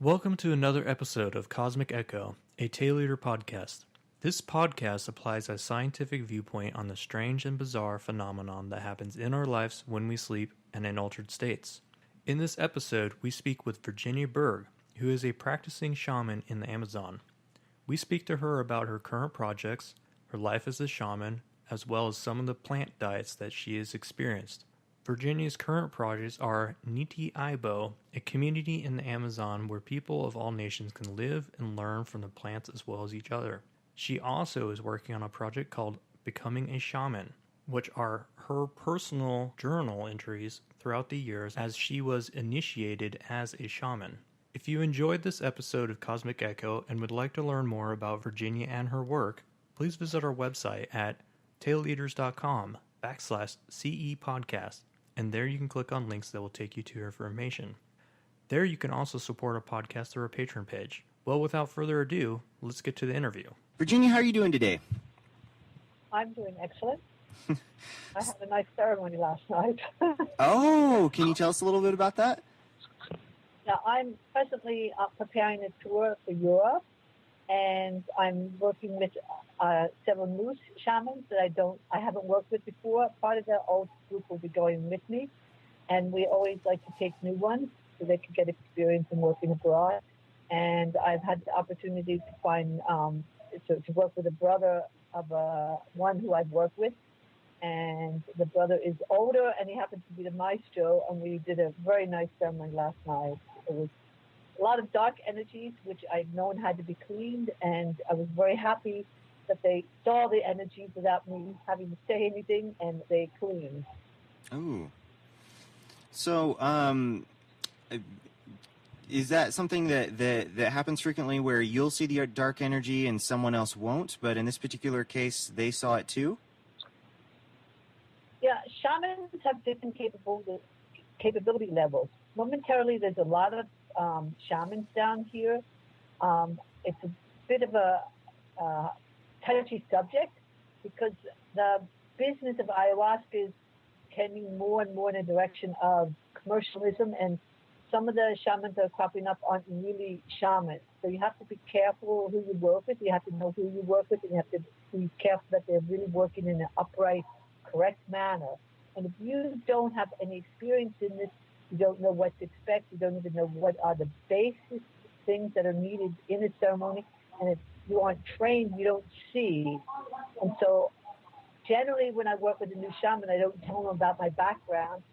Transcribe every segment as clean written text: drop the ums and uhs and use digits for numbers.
Welcome to another episode of Cosmic Echo, a Tailor podcast. This podcast applies a scientific viewpoint on the strange and bizarre phenomenon that happens in our lives when we sleep and in altered states. In this episode, we speak with Virginia Burg, who is a practicing shaman in the Amazon. We speak to her about her current projects, her life as a shaman, as well as some of the plant diets that she has experienced. Virginia's current projects are Niti Aibo, a community in the Amazon where people of all nations can live and learn from the plants as well as each other. She also is working on a project called Becoming a Shaman, which are her personal journal entries throughout the years as she was initiated as a shaman. If you enjoyed this episode of Cosmic Echo and would like to learn more about Virginia and her work, please visit our website at tailleaders.com/CE podcast. And there you can click on links that will take you to her information. There you can also support our podcast through our Patreon page. Well, without further ado, let's get to the interview. Virginia, how are you doing today? I'm doing excellent. I had a nice ceremony last night. Oh, can you tell us a little bit about that? Now, I'm presently preparing a tour for Europe, and I'm working with several new shamans that I haven't worked with before. Part of the old group will be going with me, and we always like to take new ones so they can get experience in working abroad. And I've had the opportunity to find to work with a brother of one who I've worked with, and the brother is older, and he happens to be the maestro, and we did a very nice ceremony last night. It was a lot of dark energies, which I've known had to be cleaned, and I was very happy that they saw the energies without me having to say anything, and they cleaned. Oh. So, is that something that happens frequently where you'll see the dark energy and someone else won't, but in this particular case, they saw it too? Yeah, shamans have different capability levels. Momentarily, there's a lot of shamans down here. It's a bit of a touchy subject because the business of ayahuasca is tending more and more in the direction of commercialism, and some of the shamans that are cropping up aren't really shamans. So you have to be careful who you work with. You have to know who you work with, and you have to be careful that they're really working in an upright, correct manner. And if you don't have any experience in this, you don't know what to expect. You don't even know what are the basic things that are needed in a ceremony. And if you aren't trained, you don't see. And so generally when I work with a new shaman, I don't tell them about my background.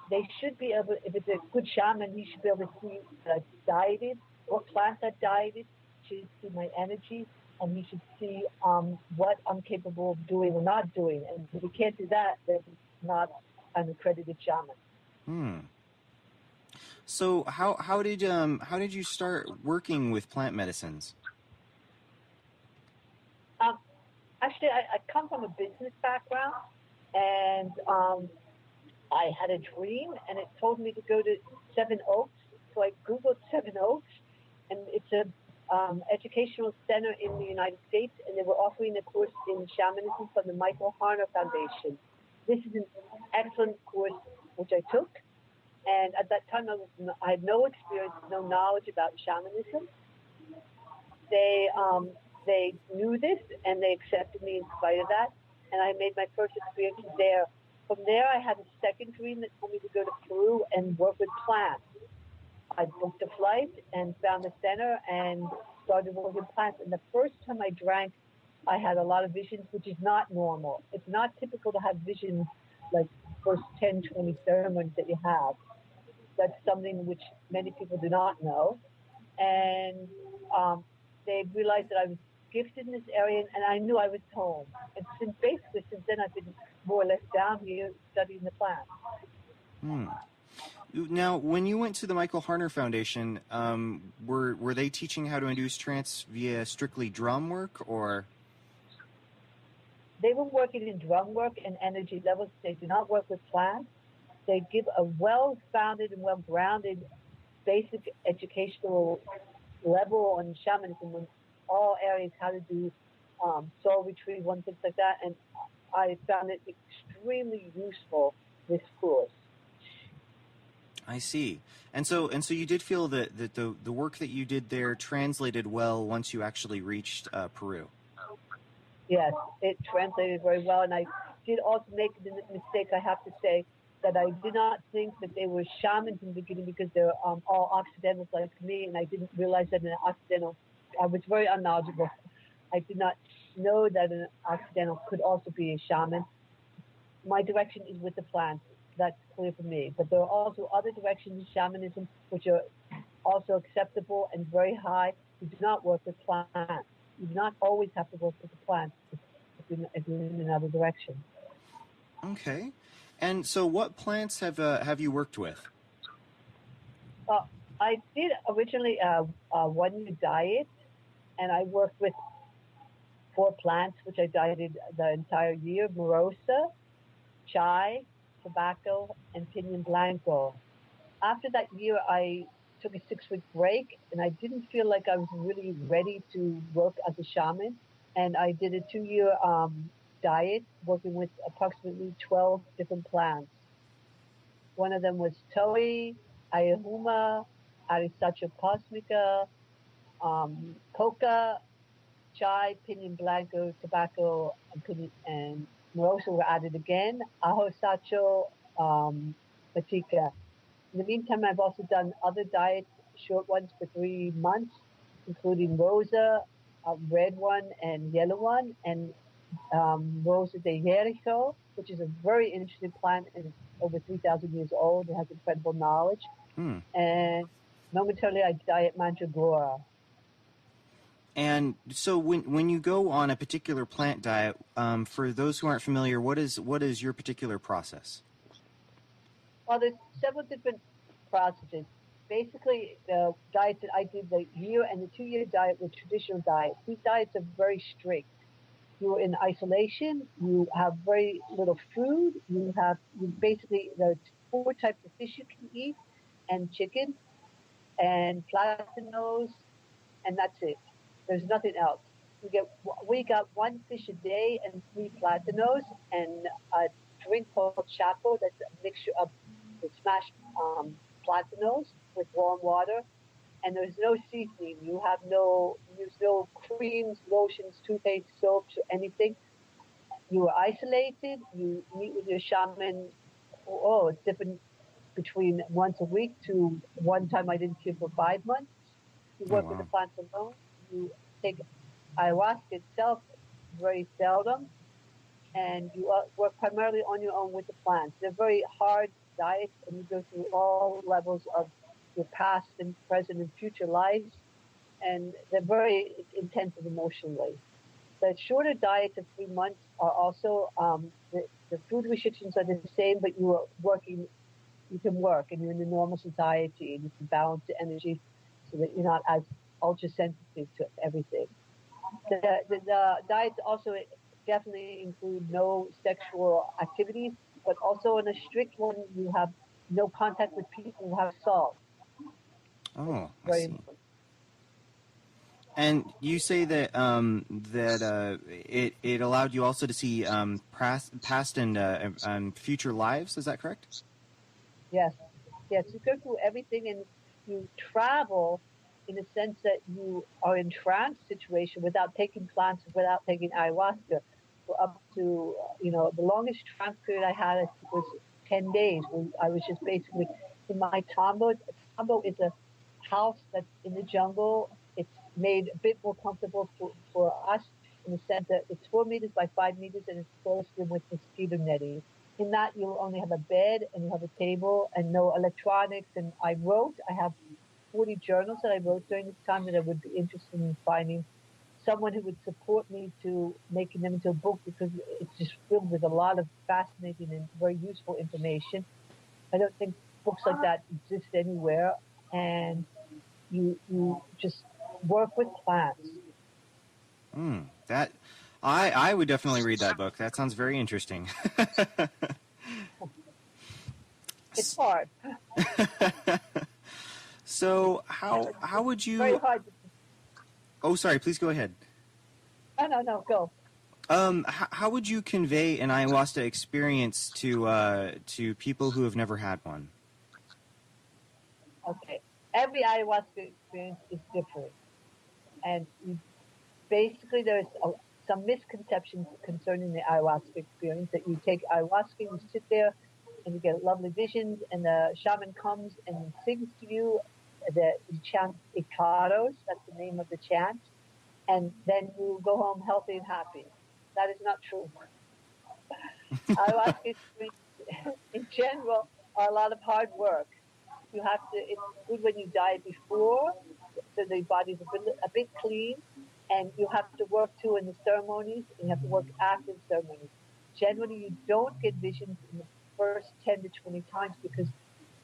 They should be able, if it's a good shaman, he should be able to see that I've dieted, what plant I've dieted, should see my energy, and he should see what I'm capable of doing or not doing. And if he can't do that, then he's not an accredited shaman. So how did you start working with plant medicines? Actually, I come from a business background, and I had a dream, and it told me to go to Seven Oaks. So I Googled Seven Oaks, and it's a educational center in the United States, and they were offering a course in shamanism from the Michael Harner Foundation. This is an excellent course, which I took. And at that time, I had no experience, no knowledge about shamanism. They knew this, and they accepted me in spite of that. And I made my first experience there. From there, I had a second dream that told me to go to Peru and work with plants. I booked a flight and found the center and started working with plants. And the first time I drank, I had a lot of visions, which is not normal. It's not typical to have visions like first 10, 20 ceremonies that you have. That's something which many people do not know. And they realized that I was gifted in this area, and I knew I was home. And since then, I've been more or less down here studying the plants. Now, when you went to the Michael Harner Foundation, were they teaching how to induce trance via strictly drum work, or? They were working in drum work and energy levels. They do not work with plants. They give a well-founded and well-grounded basic educational level on shamanism in all areas, how to do soul retrieval and things like that. And I found it extremely useful, this course. I see. And so you did feel that the work that you did there translated well once you actually reached Peru. Yes, it translated very well, and I did also make the mistake, I have to say, that I did not think that they were shamans in the beginning because they're all Occidentals like me, and I didn't realize that an Occidental, I was very unknowledgeable. I did not know that an Occidental could also be a shaman. My direction is with the plants. That's clear for me. But there are also other directions in shamanism which are also acceptable and very high. You do not work with plants. You do not always have to work with the plants if you're in another direction. Okay. And so what plants have you worked with? I did originally a 1 year diet, and I worked with 4 plants, which I dieted the entire year: morosa, chai, tobacco, and pinon blanco. After that year, I took a 6-week break, and I didn't feel like I was really ready to work as a shaman. And I did a 2-year diet, working with approximately 12 different plants. One of them was Toi, Ayahuma, Arisacha cosmica, coca, chai, pinon blanco, tobacco, and morosa were added again, ajo sacho, matica. In the meantime, I've also done other diets, short ones for 3 months, including rosa, a red one and yellow one, and Rosa de Jericho, which is a very interesting plant and it's over 3,000 years old. It has incredible knowledge. And momentarily, I diet mandragora. And so when you go on a particular plant diet, for those who aren't familiar, what is your particular process? Well, there's several different processes. Basically, the diets that I did, the year and the 2-year diet, were traditional diets. These diets are very strict. You're in isolation. You have very little food. You basically, there's 4 types of fish you can eat, and chicken, and platanos, and that's it. There's nothing else. We got 1 fish a day and 3 platanos and a drink called chapo. That's a mixture of the smashed platanos with warm water. And there's no seasoning. You use no creams, lotions, toothpaste, soaps, or anything. You are isolated. You meet with your shaman. It's different between once a week to one time I didn't see for 5 months. You work with the plants alone. You take ayahuasca itself very seldom, and you work primarily on your own with the plants. They're very hard diets, and you go through all levels of your past and present and future lives, and they're very intensive emotionally. The shorter diets of 3 months are also, the food restrictions are the same, but you can work, and you're in a normal society, and you can balance the energy so that you're not as ultra sensitive to everything. The diets also definitely include no sexual activities, but also in a strict one, you have no contact with people who have salt. Oh, I see. And you say that it allowed you also to see past and future lives. Is that correct? Yes. You go through everything, and you travel in the sense that you are in trance situation without taking plants, without taking ayahuasca. For up to the longest trance period I had was 10 days. I was just basically in my tambo. Tambo is a house that's in the jungle. It's made a bit more comfortable for us in the sense that it's 4 meters by 5 meters, and it's closed in with mosquito netting. In that, you'll only have a bed, and you have a table, and no electronics. And I have 40 journals that I wrote during this time that I would be interested in finding someone who would support me to making them into a book, because it's just filled with a lot of fascinating and very useful information. I don't think books like that exist anywhere. And you just work with plants. That I would definitely read that book. That sounds very interesting. It's hard. So how would you? Very hard. Oh, sorry. Please go ahead. No, go. How would you convey an ayahuasca experience to people who have never had one? Okay. Every ayahuasca experience is different. And basically, there's some misconceptions concerning the ayahuasca experience that you take ayahuasca, you sit there, and you get lovely visions, and the shaman comes and sings to you. You chant Ikaros, that's the name of the chant, and then you go home healthy and happy. That is not true. Ayahuasca experience, in general, are a lot of hard work. You have to. It's good when you diet before, so the body's a bit clean, and you have to work too in the ceremonies, and you have to work after the ceremonies. Generally, you don't get visions in the first 10 to 20 times because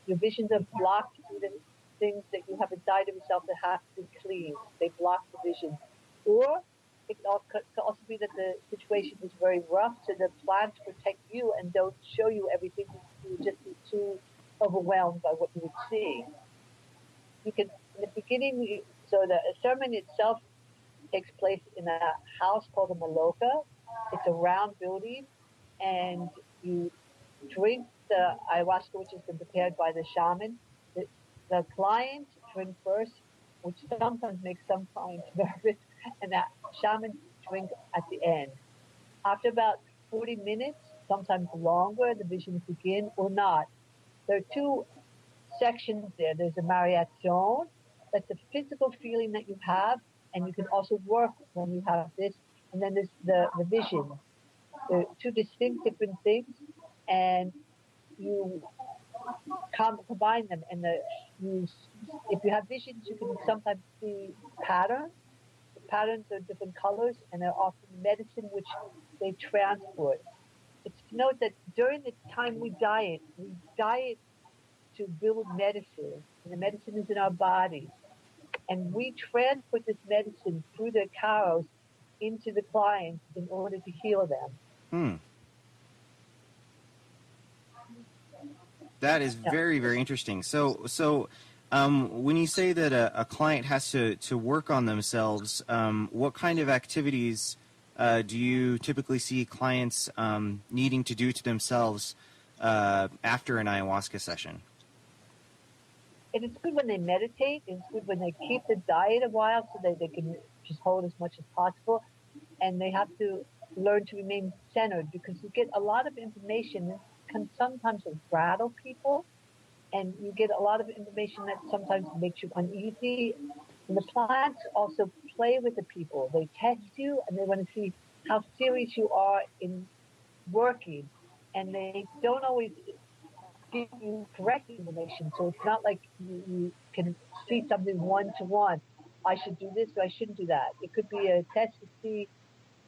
your visions are blocked through the things that you have inside of yourself that have to be clean. They block the vision. Or it could also be that the situation is very rough, so the plants protect you and don't show you everything. You would just be too overwhelmed by what you would see. You can, in the beginning, so the ceremony itself takes place in a house called a maloka. It's a round building, and you drink the ayahuasca, which has been prepared by the shaman. The clients drink first, which sometimes makes some clients nervous, and that shamans drink at the end. After about 40 minutes, sometimes longer, the visions begin or not. There are two sections there. There's a Mariette zone. That's a physical feeling that you have, and you can also work when you have this. And then there's the vision. They're two distinct different things, and you combine them. And if you have visions, you can sometimes see patterns. The patterns are different colors, and they're often medicine which they transport. It's to note that during the time we diet to build medicine, and the medicine is in our bodies. And we transport this medicine through the cows into the clients in order to heal them. That is very, very interesting. So when you say that a client has to work on themselves, what kind of activities do you typically see clients needing to do to themselves after an ayahuasca session? And it's good when they meditate. It's good when they keep the diet a while so that they can just hold as much as possible. And they have to learn to remain centered because you get a lot of information that can sometimes rattle people. And you get a lot of information that sometimes makes you uneasy. And the plants also play with the people. They test you and they want to see how serious you are in working. And they don't always give you correct information. So it's not like you can see something one-to-one. I should do this or I shouldn't do that. It could be a test to see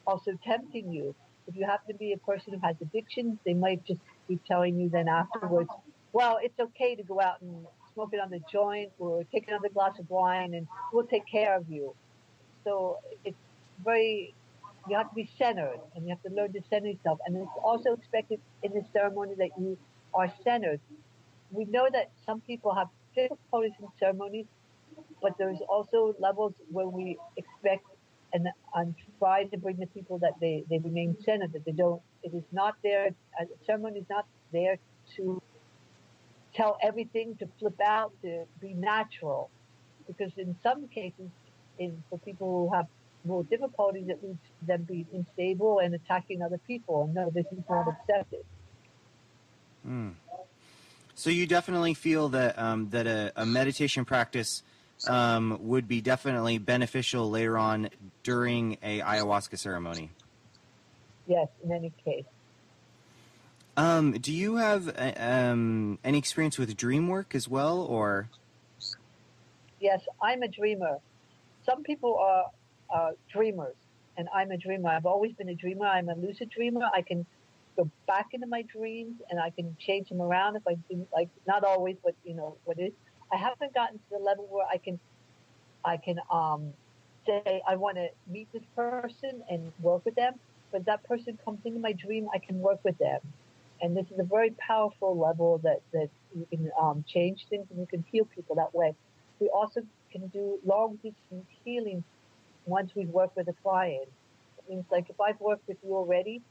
also tempting you. If you happen to be a person who has addictions, they might just be telling you then afterwards, well, it's okay to go out and smoke it on the joint or take another glass of wine and we'll take care of you. So it's you have to be centered and you have to learn to center yourself. And it's also expected in this ceremony that you are centered. We know that some people have difficulties in ceremonies, but there's also levels where we expect and try to bring the people that they remain centered, that they don't, it is not there, a ceremony is not there to tell everything, to flip out, to be natural. Because in some cases, for people who have more difficulties, it leads to them being unstable and attacking other people. And no, this is not accepted. So you definitely feel that that a meditation practice would be definitely beneficial later on during a ayahuasca ceremony. Yes, in any case. Do you have any experience with dream work as well, or? Yes, I'm a dreamer. Some people are dreamers, and I'm a dreamer. I've always been a dreamer. I'm a lucid dreamer. I can go back into my dreams, and I can change them around if I do, like, not always, but you know what it is. I haven't gotten to the level where I can say I want to meet this person and work with them, but that person comes into my dream, I can work with them. And this is a very powerful level that you can change things and you can heal people that way. We also can do long distance healing once we work with a client. It means like if I've worked with you already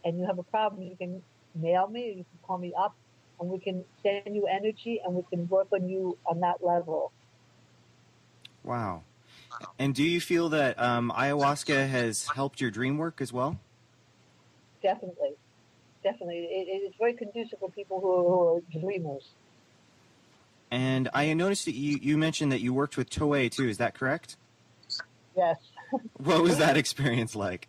and you have a problem, you can mail me or you can call me up and we can send you energy, and we can work on you on that level. Wow. And do you feel that ayahuasca has helped your dream work as well? Definitely. It is very conducive for people who are dreamers. And I noticed that you mentioned that you worked with Toei too. Is that correct? Yes. What was that experience like?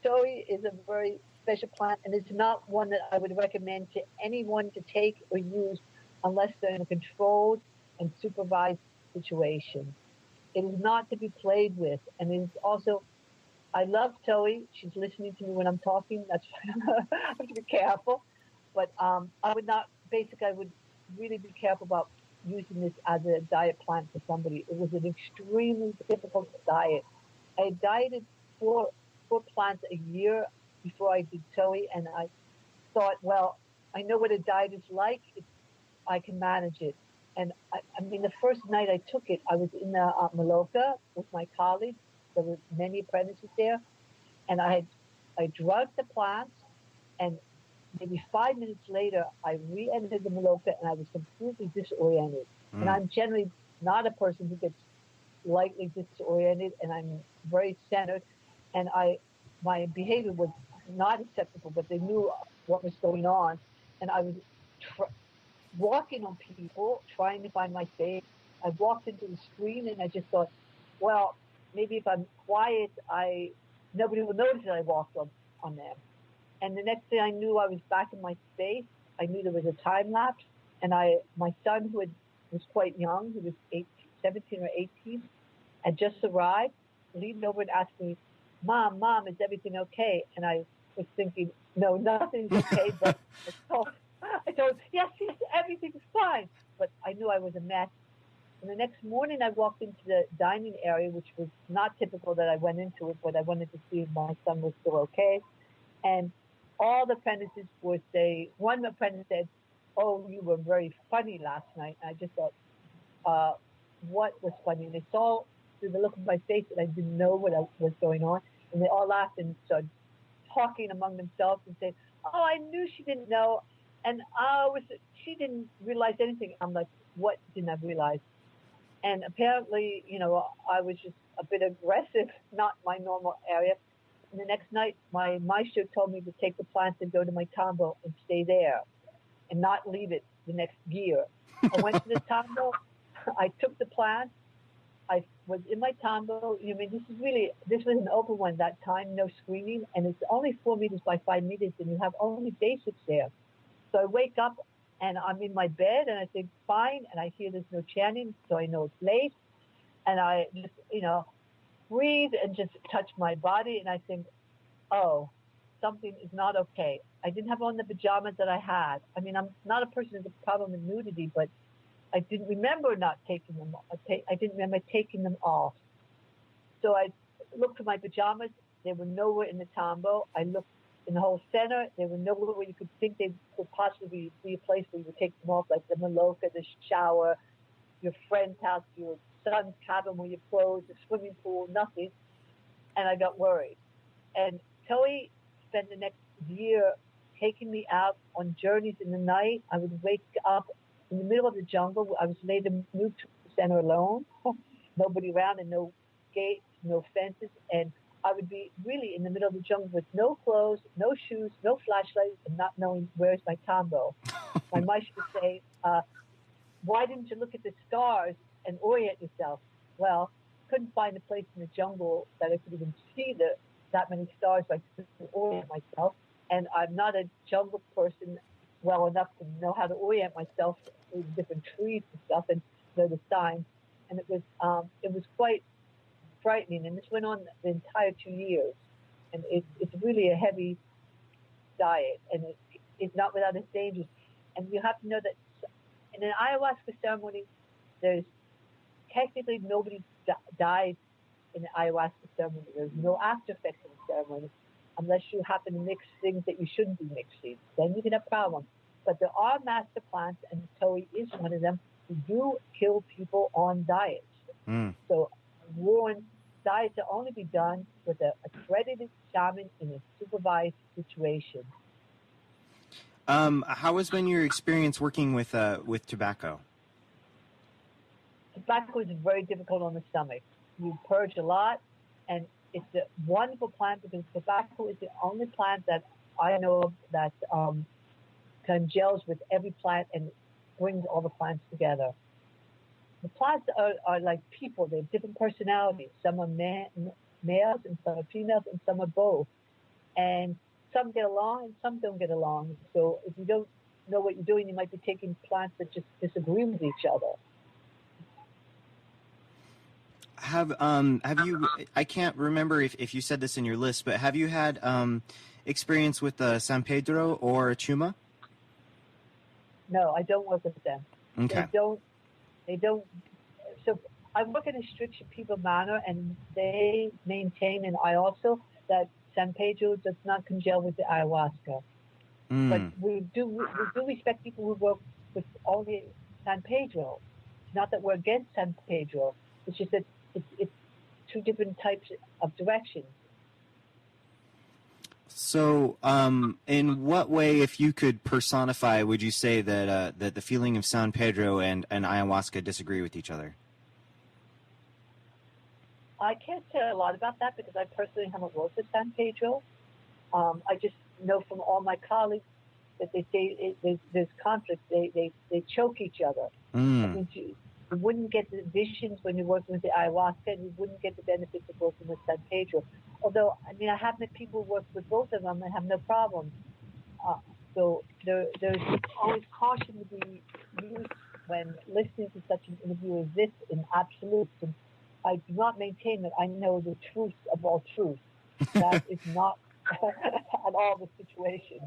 Toei is a very special plant, and it's not one that I would recommend to anyone to take or use unless they're in a controlled and supervised situation. It is not to be played with, and it is also. I love Toei. She's listening to me when I'm talking. That's why I have to be careful. But I would not. Basically, I would really be careful about using this as a diet plant for somebody. It was an extremely difficult diet. I dieted four plants a year before I did Toei, and I thought, well, I know what a diet is like. I can manage it. And I mean, the first night I took it, I was in the Maloka with my colleagues. There were many apprentices there, and I drugged the plants, and maybe 5 minutes later, I re-entered the Maloka, and I was completely disoriented. And I'm generally not a person who gets lightly disoriented, and I'm very centered, and my behavior was not acceptable, but they knew what was going on, and I was walking on people, trying to find my space. I walked into the screen, and I just thought, well, maybe if I'm quiet, nobody will notice that I walked on them. And the next thing I knew, I was back in my space. I knew there was a time lapse, and my son, who was quite young, who was 17 or 18, had just arrived, leaned over and asked me, Mom, is everything okay? And I was thinking, no, nothing's okay, but I told him, yes, everything's fine. But I knew I was a mess. And the next morning, I walked into the dining area, which was not typical that I went into it, but I wanted to see if my son was still okay. And all the apprentices would say, one apprentice said, oh, you were very funny last night. And I just thought, what was funny? And they saw through the look of my face that I didn't know what was going on. And they all laughed and started talking among themselves and saying, oh, I knew she didn't know. And she didn't realize anything. I'm like, what didn't I realize? And apparently, I was just a bit aggressive, not my normal area. And the next night, my maestro told me to take the plants and go to my tambo and stay there and not leave it the next year. I went to the tambo. I took the plants. I was in my tambo. This was an open one that time, no screening, and it's only 4 meters by 5 meters, and you have only basics there. So I wake up, and I'm in my bed, and I think, fine, and I hear there's no chanting, so I know it's late, and I just, breathe and just touch my body, and I think, oh, something is not okay. I didn't have on the pajamas that I had. I mean, I'm not a person with a problem with nudity, but I didn't remember not taking them. I didn't remember taking them off. So I looked for my pajamas. They were nowhere in the tambo. I looked in the whole center. They were nowhere where you could think they could possibly be a place where you would take them off, like the Maloka, the shower, your friend's house, your son's cabin where you clothes, the swimming pool, nothing. And I got worried. And Toei spent the next year taking me out on journeys in the night. I would wake up in the middle of the jungle. I was later moved to the center alone, nobody around and no gates, no fences. And I would be really in the middle of the jungle with no clothes, no shoes, no flashlight, and not knowing where's my tambo. My maestro would say, why didn't you look at the stars and orient yourself? Well, couldn't find a place in the jungle that I could even see that many stars, so I couldn't orient myself. And I'm not a jungle person well enough to know how to orient myself with different trees and stuff and know the signs. And it was quite frightening. And this went on the entire 2 years. And it's really a heavy diet, and it's not without its dangers. And you have to know that in an ayahuasca ceremony, there's technically nobody dies in the ayahuasca ceremony. There's no after effects in the ceremony unless you happen to mix things that you shouldn't be mixing. Then you can have problems. But there are master plants, and Toei is one of them, who do kill people on diets. So warn, diets will only be done with an accredited shaman in a supervised situation. How has been your experience working with tobacco? Tobacco is very difficult on the stomach. You purge a lot, and it's a wonderful plant because tobacco is the only plant that I know of that congeals with every plant and brings all the plants together. The plants are like people. They have different personalities. Some are males and some are females and some are both. And some get along and some don't get along. So if you don't know what you're doing, you might be taking plants that just disagree with each other. Have you? I can't remember if you said this in your list, but have you had experience with San Pedro or Chuma? No, I don't work with them. Okay. They don't. So I work in a strict people manner, and they maintain, and I also, that San Pedro does not congeal with the ayahuasca. But we do respect people who work with only San Pedro. Not that we're against San Pedro. It's just that it's two different types of directions. So, in what way, if you could personify, would you say that that the feeling of San Pedro and ayahuasca disagree with each other? I can't say a lot about that because I personally haven't worked with San Pedro. I just know from all my colleagues that they say there's conflict. They choke each other. That means you wouldn't get the visions when you're working with the ayahuasca, and you wouldn't get the benefits of working with San Pedro. Although, I mean, I have met people who work with both of them and have no problems. So there's always caution to be used when listening to such an interview as this in absolutes. And I do not maintain that I know the truth of all truth. That is not at all the situation.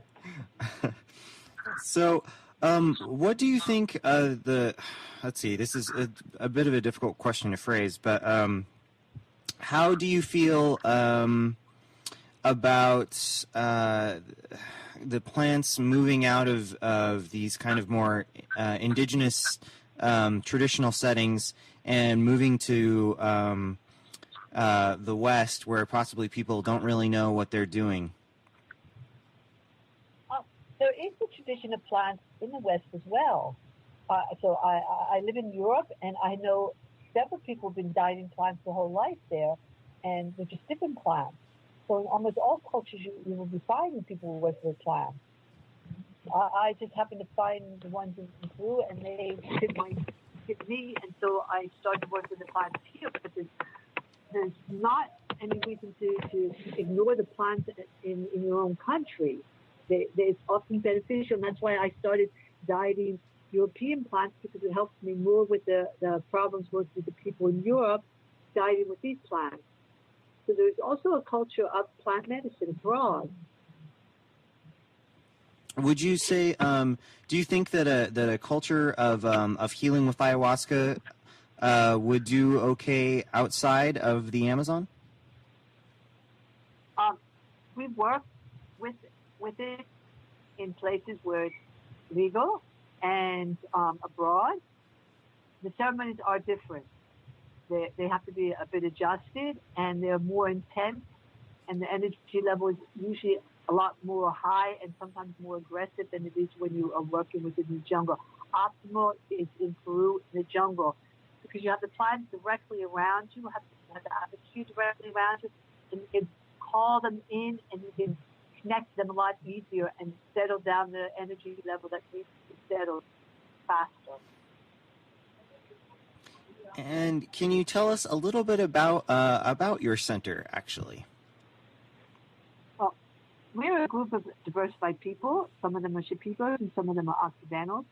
So, what do you think let's see, this is a bit of a difficult question to phrase, but how do you feel about the plants moving out of these kind of more indigenous traditional settings and moving to the West, where possibly people don't really know what they're doing? There is a tradition of plants in the West as well. So I live in Europe, and I know several people have been dieting plants their whole life there, and they're just different plants. So in almost all cultures, you will be finding people who work with plants. I just happen to find the ones in Peru, and they hit me, and so I started working with the plants here. But there's not any reason to ignore the plants in your own country. It's often beneficial, and that's why I started dieting European plants, because it helps me more with the problems with the people in Europe dieting with these plants. So there's also a culture of plant medicine abroad. Would you say? Do you think that a culture of healing with ayahuasca would do okay outside of the Amazon? We work with it in places where it's legal and abroad. The ceremonies are different. They have to be a bit adjusted, and they're more intense, and the energy level is usually a lot more high and sometimes more aggressive than it is when you are working within the jungle. Optimal is in Peru, in the jungle, because you have the plants directly around you, have the atmosphere directly around you, and you can call them in, and you can connect them a lot easier and settle down the energy level that needs to be settled faster. And can you tell us a little bit about your center, actually? Well, we're a group of diversified people. Some of them are Shipigos and some of them are Occidentals.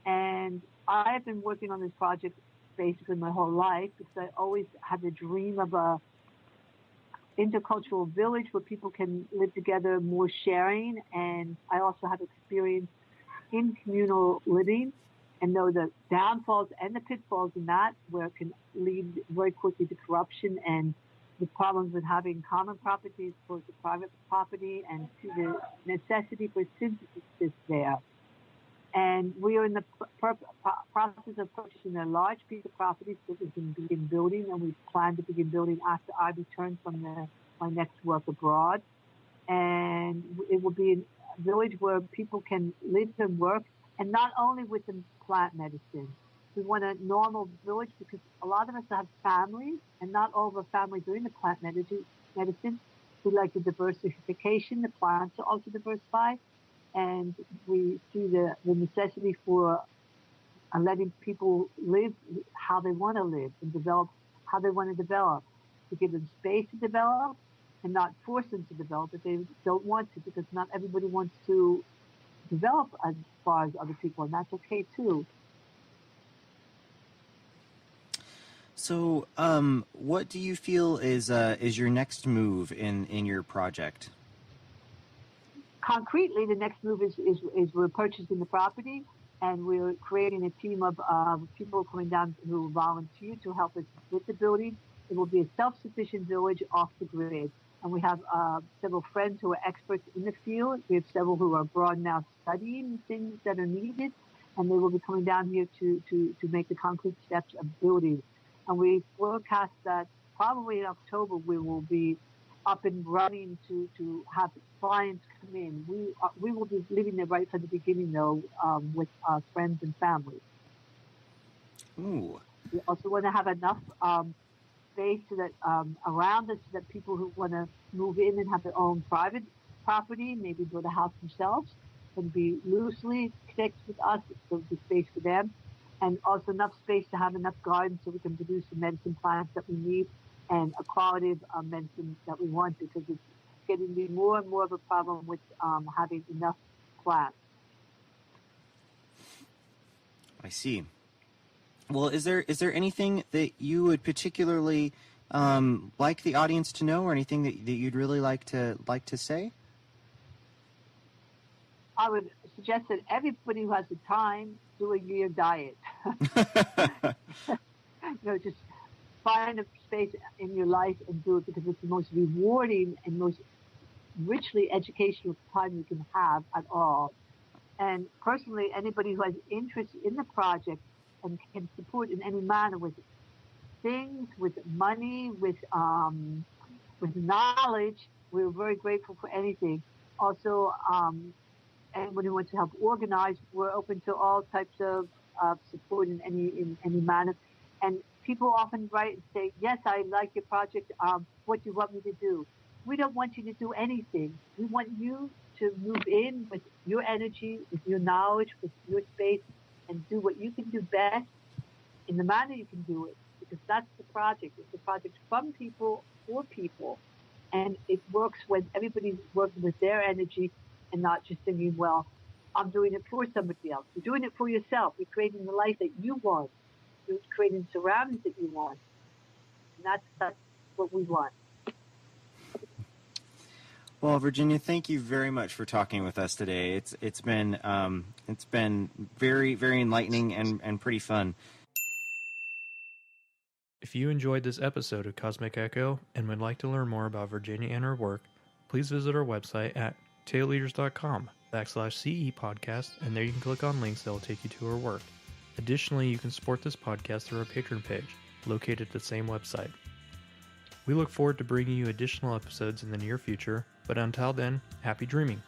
And I've been working on this project basically my whole life because I always had the dream of a intercultural village where people can live together, more sharing. And I also have experience in communal living and know the downfalls and the pitfalls in that, where it can lead very quickly to corruption and the problems with having common property as opposed to private property, and to the necessity for synthesis there. And we are in the process of purchasing a large piece of property so we can begin building, and we plan to begin building after I return from my next work abroad. And it will be village where people can live and work, and not only with the plant medicine. We want a normal village because a lot of us have families, and not all of our families are in the plant medicine. We like the diversification. The plants are also diversified, and we see the necessity for letting people live how they want to live and develop how they want to develop, to give them space to develop and not force them to develop if they don't want to, because not everybody wants to develop as far as other people, and that's okay too. So, what do you feel is your next move in your project? Concretely, the next move is we're purchasing the property, and we're creating a team of people coming down who will volunteer to help us with the building. It will be a self-sufficient village off the grid. And we have several friends who are experts in the field. We have several who are abroad now studying things that are needed, and they will be coming down here to make the concrete steps of building. And we forecast that probably in October we will be up and running to have clients come in. We will be living there right from the beginning, though, with our friends and family. Ooh. We also want to have enough space so that around us, so that people who want to move in and have their own private property, maybe build a house themselves, can be loosely connected with us. There'll be space for them, and also enough space to have enough gardens so we can produce the medicine plants that we need and a quality of medicine that we want, because it's getting to be more and more of a problem with having enough plants. I see. Well, is there anything that you would particularly like the audience to know, or anything that you'd really like to say? I would suggest that everybody who has the time do a year diet. Just find a space in your life and do it, because it's the most rewarding and most richly educational time you can have at all. And personally, anybody who has interest in the project and can support in any manner with things, with money, with knowledge, we're very grateful for anything. Also, anyone who wants to help organize, we're open to all types of support in any manner. And people often write and say, yes, I like your project. What do you want me to do? We don't want you to do anything. We want you to move in with your energy, with your knowledge, with your space, and do what you can do best in the manner you can do it, because that's the project. It's a project from people, for people, and it works when everybody's working with their energy and not just thinking, well, I'm doing it for somebody else. You're doing it for yourself. You're creating the life that you want. You're creating surroundings that you want. And that's what we want. Well, Virginia, thank you very much for talking with us today. It's been very, very enlightening and pretty fun. If you enjoyed this episode of Cosmic Echo and would like to learn more about Virginia and her work, please visit our website at tailleaders.com/CE podcast, and there you can click on links that will take you to her work. Additionally, you can support this podcast through our Patreon page, located at the same website. We look forward to bringing you additional episodes in the near future, but until then, happy dreaming.